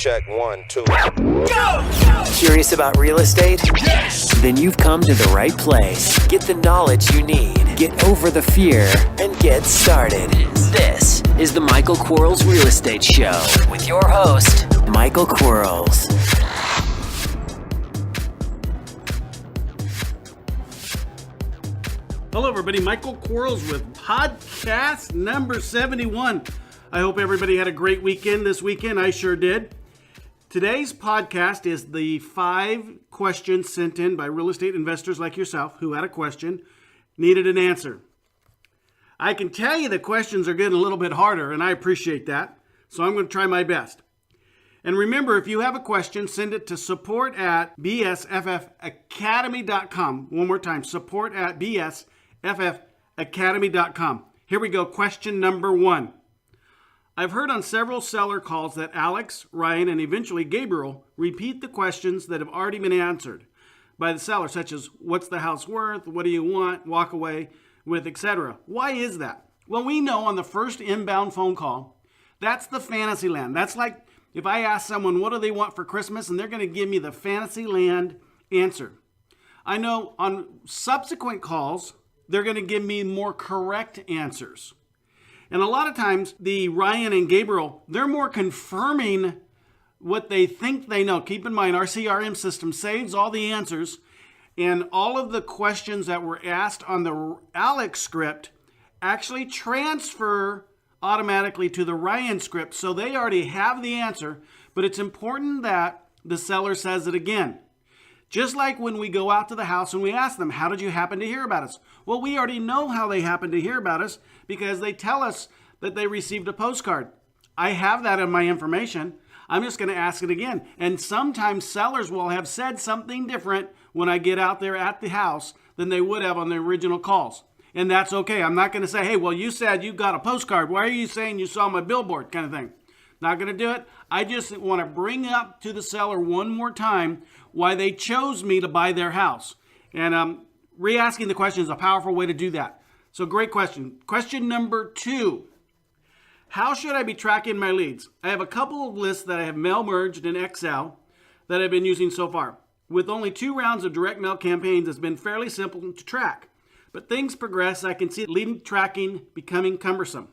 Check 1, 2. Go! Curious about real estate? Yes! Then you've come to the right place. Get the knowledge you need. Get over the fear and get started. This is the Michael Quarles Real Estate Show with your host, Michael Quarles. Hello, everybody. Michael Quarles with podcast number 71. I hope everybody had a great weekend this weekend. I sure did. Today's podcast is the 5 questions sent in by real estate investors like yourself who had a question, needed an answer. I can tell you the questions are getting a little bit harder, and I appreciate that. So I'm going to try my best. And remember, if you have a question, send it to support@bsffacademy.com. One more time, support@bsffacademy.com. Here we go. Question number 1. I've heard on several seller calls that Alex, Ryan, and eventually Gabriel repeat the questions that have already been answered by the seller, such as, what's the house worth? What do you want? Walk away with, etc. Why is that? Well, we know on the first inbound phone call, that's the fantasy land. That's like if I ask someone, what do they want for Christmas? And they're going to give me the fantasy land answer. I know on subsequent calls, they're going to give me more correct answers. And a lot of times, the Ryan and Gabriel, they're more confirming what they think they know. Keep in mind, our CRM system saves all the answers, and all of the questions that were asked on the Alex script actually transfer automatically to the Ryan script, so they already have the answer, but it's important that the seller says it again. Just like when we go out to the house and we ask them, how did you happen to hear about us? Well, we already know how they happen to hear about us because they tell us that they received a postcard. I have that in my information. I'm just going to ask it again. And sometimes sellers will have said something different when I get out there at the house than they would have on the original calls. And that's okay. I'm not going to say, hey, well, you said you got a postcard. Why are you saying you saw my billboard kind of thing? Not going to do it. I just want to bring up to the seller one more time why they chose me to buy their house. And re-asking the question is a powerful way to do that. So great question. Question number 2. How should I be tracking my leads? I have a couple of lists that I have mail merged in Excel that I've been using so far. With only 2 rounds of direct mail campaigns, it's been fairly simple to track. But things progress. I can see lead tracking becoming cumbersome.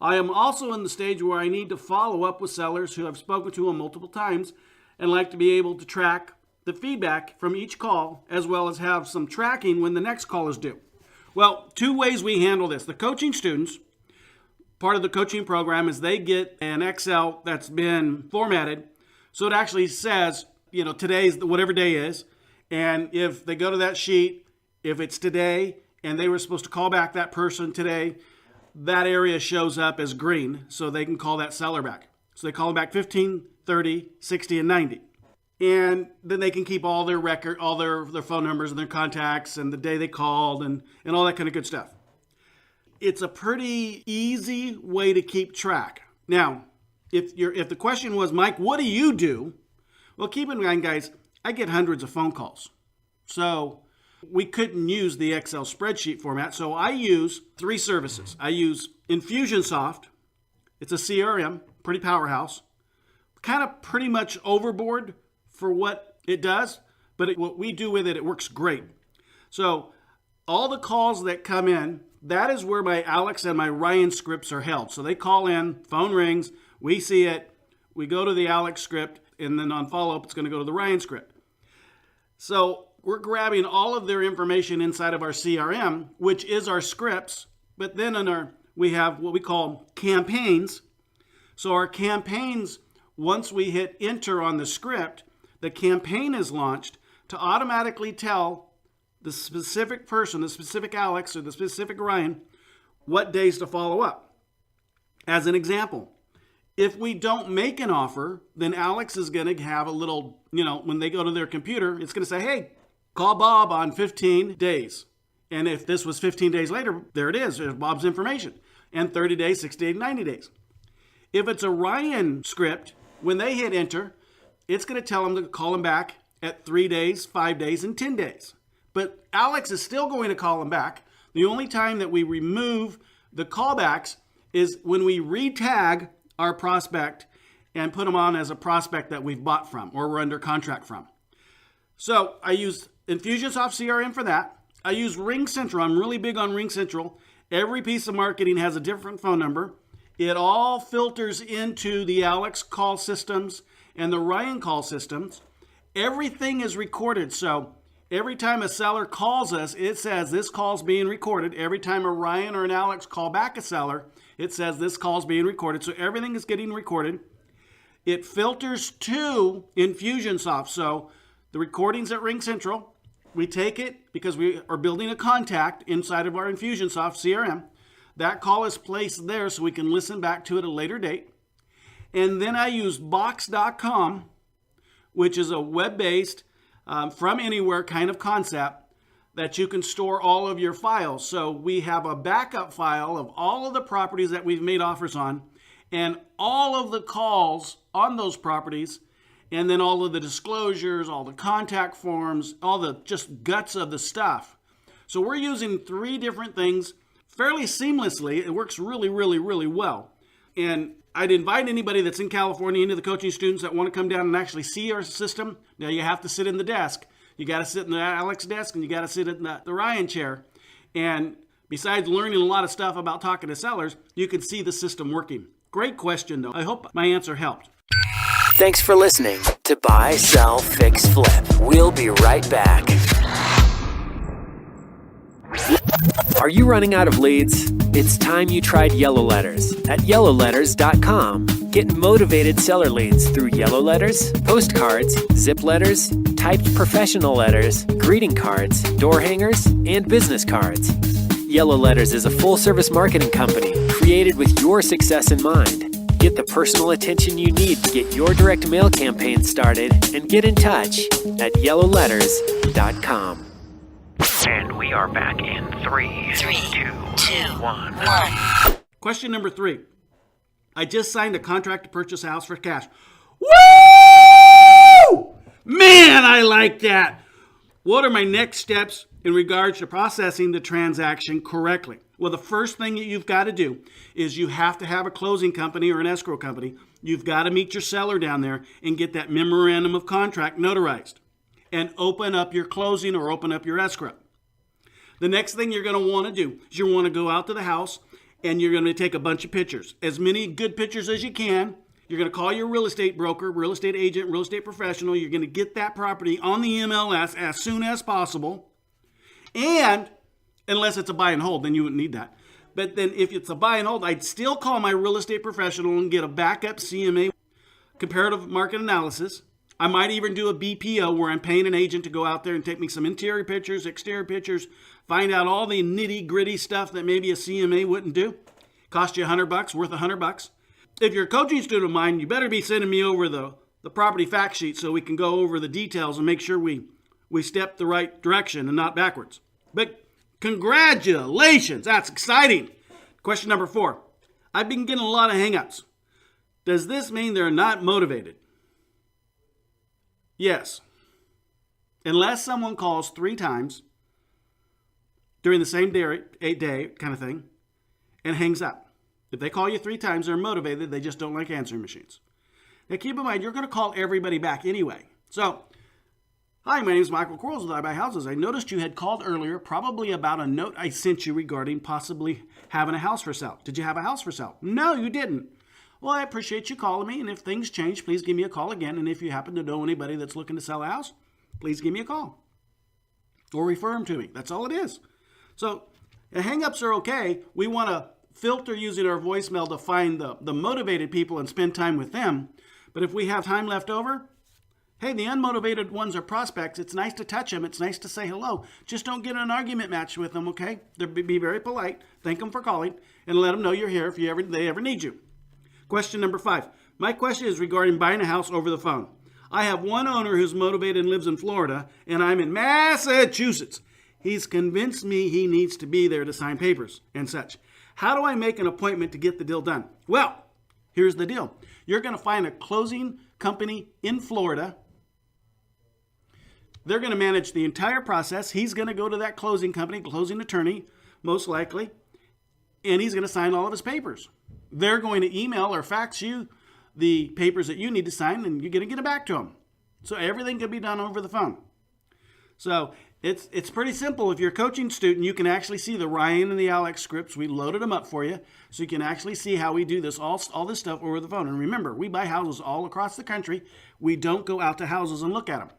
I am also in the stage where I need to follow up with sellers who I've spoken to them multiple times and like to be able to track the feedback from each call as well as have some tracking when the next call is due. Well, 2 ways we handle this. The coaching students, part of the coaching program is they get an Excel that's been formatted so it actually says, today's whatever day is, and if they go to that sheet, if it's today and they were supposed to call back that person today, that area shows up as green, so they can call that seller back. So they call them back 15, 30, 60, and 90. And then they can keep all their record, all their phone numbers and their contacts and the day they called and all that kind of good stuff. It's a pretty easy way to keep track. Now, if the question was, Mike, what do you do? Well, keep in mind, guys, I get hundreds of phone calls. So we couldn't use the Excel spreadsheet format, so I use 3 services. I use Infusionsoft. It's a CRM, pretty powerhouse. Kind of pretty much overboard for what it does, but what we do with it, it works great. So all the calls that come in, that is where my Alex and my Ryan scripts are held. So they call in, phone rings, we see it, we go to the Alex script, and then on follow-up, it's going to go to the Ryan script. So we're grabbing all of their information inside of our CRM, which is our scripts, but then we have what we call campaigns. So our campaigns, once we hit enter on the script, the campaign is launched to automatically tell the specific person, the specific Alex or the specific Ryan, what days to follow up. As an example, if we don't make an offer, then Alex is going to have a little, when they go to their computer, it's going to say, hey, call Bob on 15 days. And if this was 15 days later, there it is. There's Bob's information. And 30 days, 60 days, 90 days. If it's a Ryan script, when they hit enter, it's going to tell them to call them back at 3 days, 5 days, and 10 days. But Alex is still going to call them back. The only time that we remove the callbacks is when we re-tag our prospect and put them on as a prospect that we've bought from or we're under contract from. So I use Infusionsoft CRM for that. I use Ring Central. I'm really big on Ring Central. Every piece of marketing has a different phone number. It all filters into the Alex call systems and the Ryan call systems. Everything is recorded. So every time a seller calls us, it says this call's being recorded. Every time a Ryan or an Alex call back a seller, it says this call's being recorded. So everything is getting recorded. It filters to Infusionsoft. So the recordings at Ring Central, we take it because we are building a contact inside of our Infusionsoft CRM. That call is placed there so we can listen back to it at a later date. And then I use Box.com, which is a web-based, from anywhere kind of concept that you can store all of your files. So we have a backup file of all of the properties that we've made offers on and all of the calls on those properties, and then all of the disclosures, all the contact forms, all the just guts of the stuff. So we're using 3 different things fairly seamlessly. It works really, really, really well. And I'd invite anybody that's in California, any of the coaching students that want to come down and actually see our system. Now you have to sit in the desk. You got to sit in the Alex desk and you got to sit in the Ryan chair. And besides learning a lot of stuff about talking to sellers, you can see the system working. Great question, though. I hope my answer helped. Thanks for listening to Buy, Sell, Fix, Flip. We'll be right back. Are you running out of leads? It's time you tried Yellow Letters at yellowletters.com. Get motivated seller leads through yellow letters, postcards, zip letters, typed professional letters, greeting cards, door hangers, and business cards. Yellow Letters is a full-service marketing company created with your success in mind. Get the personal attention you need to get your direct mail campaign started and get in touch at yellowletters.com. And we are back in 3, 2, 1. Question number 3. I just signed a contract to purchase a house for cash. Woo! Man, I like that. What are my next steps in regards to processing the transaction correctly? Well, the first thing that you've got to do is you have to have a closing company or an escrow company. You've got to meet your seller down there and get that memorandum of contract notarized and open up your closing or open up your escrow. The next thing you're going to want to do is you want to go out to the house and you're going to take a bunch of pictures, as many good pictures as you can. You're going to call your real estate broker, real estate agent, real estate professional. You're going to get that property on the MLS as soon as possible. And unless it's a buy and hold, then you wouldn't need that. But then if it's a buy and hold, I'd still call my real estate professional and get a backup CMA, comparative market analysis. I might even do a BPO where I'm paying an agent to go out there and take me some interior pictures, exterior pictures, find out all the nitty gritty stuff that maybe a CMA wouldn't do. Cost you $100, worth $100. If you're a coaching student of mine, you better be sending me over the property fact sheet so we can go over the details and make sure we step the right direction and not backwards. But congratulations, that's exciting. Question number 4. I've been getting a lot of hang-ups. Does this mean they're not motivated? Yes. Unless someone calls 3 times during the same day kind of thing and hangs up. If they call you 3 times, they're motivated. They just don't like answering machines. Now keep in mind, you're going to call everybody back anyway. So, hi, my name is Michael Quarles with I Buy Houses. I noticed you had called earlier, probably about a note I sent you regarding possibly having a house for sale. Did you have a house for sale? No, you didn't. Well, I appreciate you calling me, and if things change, please give me a call again. And if you happen to know anybody that's looking to sell a house, please give me a call or refer them to me. That's all it is. So the hang-ups are okay. We want to filter using our voicemail to find the motivated people and spend time with them. But if we have time left over, hey, the unmotivated ones are prospects. It's nice to touch them. It's nice to say hello. Just don't get in an argument match with them, okay? Be very polite. Thank them for calling and let them know you're here if they ever need you. Question number 5. My question is regarding buying a house over the phone. I have one owner who's motivated and lives in Florida, and I'm in Massachusetts. He's convinced me he needs to be there to sign papers and such. How do I make an appointment to get the deal done? Well, here's the deal. You're going to find a closing company in Florida. They're going to manage the entire process. He's going to go to that closing company, closing attorney, most likely, and he's going to sign all of his papers. They're going to email or fax you the papers that you need to sign, and you're going to get it back to them. So everything can be done over the phone. So it's pretty simple. If you're a coaching student, you can actually see the Ryan and the Alex scripts. We loaded them up for you, so you can actually see how we do this, all this stuff over the phone. And remember, we buy houses all across the country. We don't go out to houses and look at them.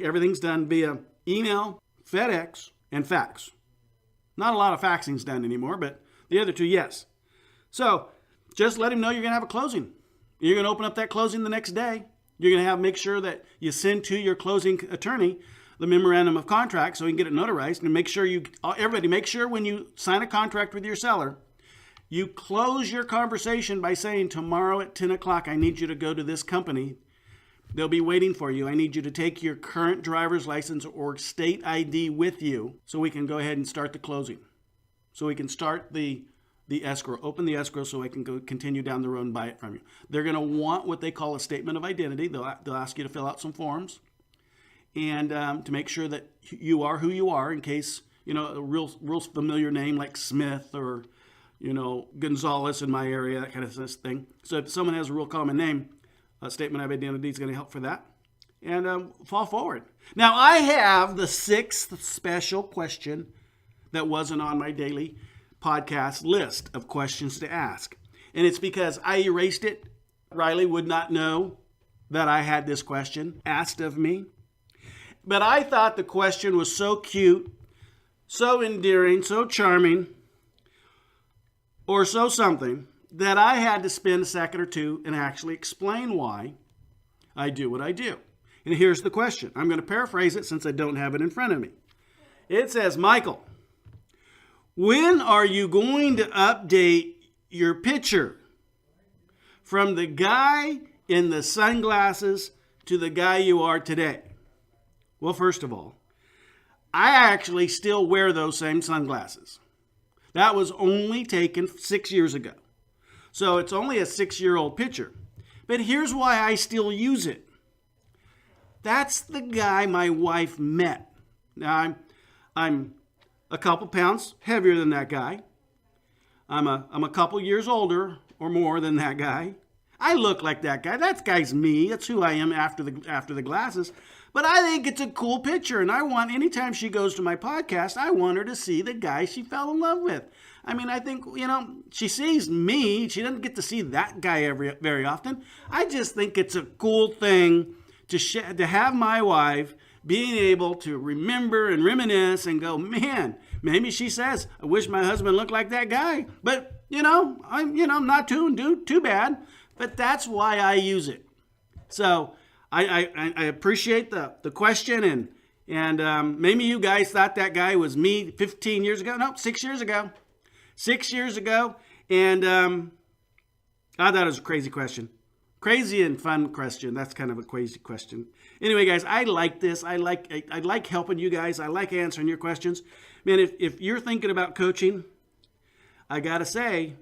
Everything's done via email, FedEx, and fax. Not a lot of faxing's done anymore, but the other two, yes. So just let him know you're going to have a closing. You're going to open up that closing the next day. You're going to make sure that you send to your closing attorney the memorandum of contract so he can get it notarized, and make sure when you sign a contract with your seller, you close your conversation by saying, tomorrow at 10 o'clock, I need you to go to this company. They'll be waiting for you. I need you to take your current driver's license or state ID with you so we can go ahead and start the closing. So we can start the escrow, open the escrow so I can go continue down the road and buy it from you. They're going to want what they call a statement of identity. They'll ask you to fill out some forms and to make sure that you are who you are, in case, a real familiar name like Smith or, Gonzalez in my area, that kind of thing. So if someone has a real common name, a statement of identity is going to help for that. And fall forward. Now, I have the 6th special question that wasn't on my daily podcast list of questions to ask. And it's because I erased it. Riley would not know that I had this question asked of me. But I thought the question was so cute, so endearing, so charming, or so something, that I had to spend a second or two and actually explain why I do what I do. And here's the question. I'm going to paraphrase it since I don't have it in front of me. It says, Michael, when are you going to update your picture from the guy in the sunglasses to the guy you are today? Well, first of all, I actually still wear those same sunglasses. That was only taken 6 years ago. So it's only a 6-year-old picture. But here's why I still use it. That's the guy my wife met. Now, I'm a couple pounds heavier than that guy. I'm a couple years older or more than that guy. I look like that guy. That guy's me. That's who I am after the glasses. But I think it's a cool picture, and I want, anytime she goes to my podcast, I want her to see the guy she fell in love with. I mean, I think, she sees me. She doesn't get to see that guy very often. I just think it's a cool thing to have my wife being able to remember and reminisce and go, man, maybe she says, I wish my husband looked like that guy. But, I'm not too bad. But that's why I use it. So I appreciate the question, and maybe you guys thought that guy was me 15 years ago. No, 6 years ago. 6 years ago, and I thought it was a crazy question. Crazy and fun question. That's kind of a crazy question. Anyway, guys, I like this. I like helping you guys. I like answering your questions. Man, if you're thinking about coaching, I got to say,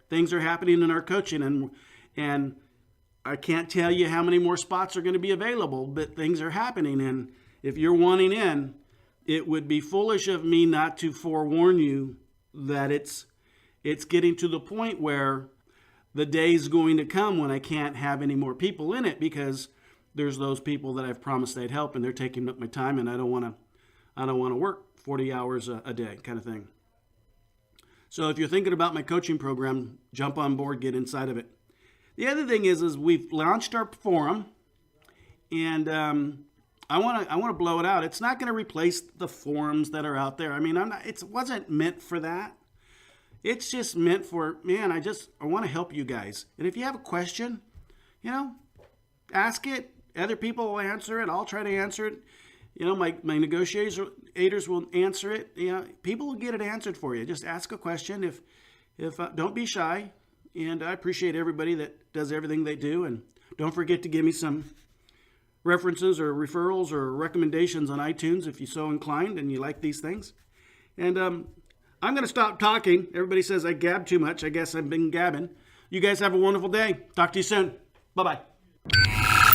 things are happening in our coaching, and I can't tell you how many more spots are going to be available, but things are happening. And if you're wanting in, it would be foolish of me not to forewarn you that it's getting to the point where the day's going to come when I can't have any more people in it, because there's those people that I've promised they'd help, and they're taking up my time, and I don't want to work 40 hours a day kind of thing. So if you're thinking about my coaching program, jump on board, get inside of it. The other thing is we've launched our forum, and I want to blow it out. It's not going to replace the forums that are out there. I mean, it wasn't meant for that. It's just meant for, man, I want to help you guys. And if you have a question, ask it. Other people will answer it. I'll try to answer it. My negotiators will answer it. People will get it answered for you. Just ask a question. If don't be shy. And I appreciate everybody that does everything they do. And don't forget to give me some references or referrals or recommendations on iTunes if you're so inclined and you like these things. And I'm going to stop talking. Everybody says I gab too much. I guess I've been gabbing. You guys have a wonderful day. Talk to you soon. Bye-bye.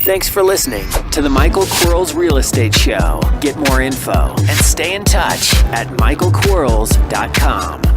Thanks for listening to the Michael Quarles Real Estate Show. Get more info and stay in touch at michaelquarles.com.